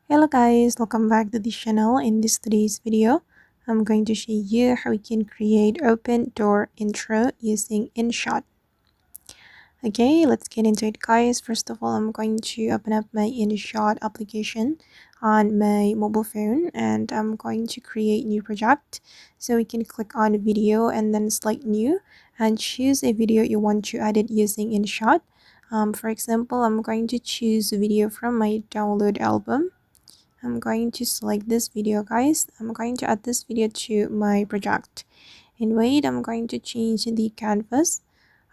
Hello guys, welcome back to the channel. In today's video, I'm going to show you how we can create open door intro using InShot. Okay, let's get into it guys. First of all, I'm going to open up my InShot application on my mobile phone and I'm going to create new project. So we can click on video and then select new and choose a video you want to edit using InShot. For example, I'm going to choose a video from my download album. I'm going to select this video guys. I'm going to add this video to my project. And wait, I'm going to change the canvas.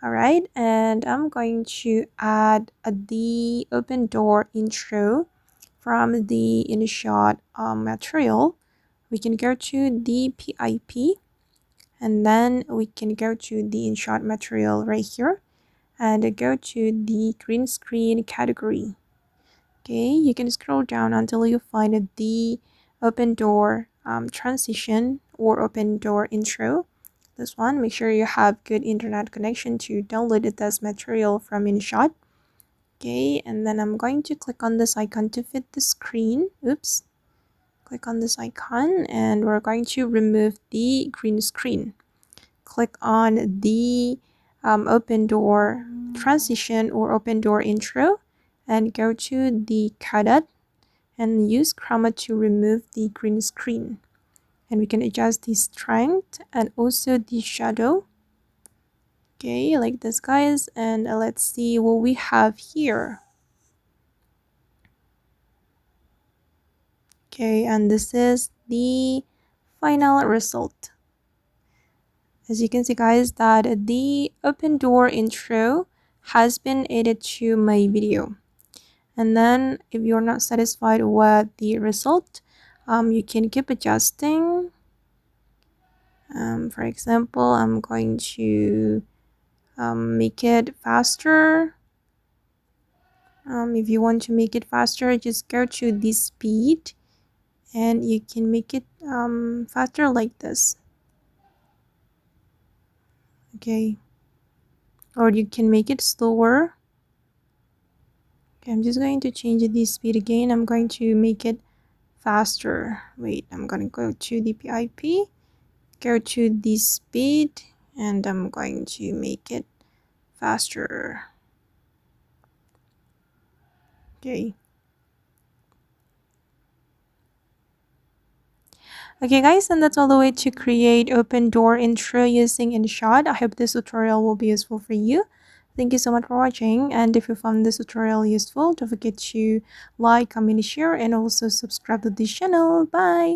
Alright, and I'm going to add the open door intro from the InShot material. We can go to the PIP and then we can go to the InShot material right here and go to the green screen category. Okay, you can scroll down until you find the open door transition or open door intro. This one, make sure you have good internet connection to download this material from InShot. Okay, and then I'm going to click on this icon to fit the screen. Oops. Click on this icon and we're going to remove the green screen. Click on the open door transition or open door intro and go to the cutout and use chroma to remove the green screen. And we can adjust the strength and also the shadow. Okay, like this guys, and let's see what we have here. Okay, and this is the final result. As you can see guys, that the open door intro has been added to my video. And then if you're not satisfied with the result, you can keep adjusting. For example, I'm going to make it faster. If you want to make it faster, just go to the speed and you can make it faster like this. Okay, or you can make it slower. Okay, I'm just going to change the speed again. I'm going to make it faster. Wait, I'm gonna go to the PIP, go to the speed, and I'm going to make it faster. Okay. Okay guys, and that's all the way to create open door intro using InShot. I hope this tutorial will be useful for you. Thank you so much for watching, and if you found this tutorial useful, don't forget to like, comment, share, and also subscribe to this channel. Bye!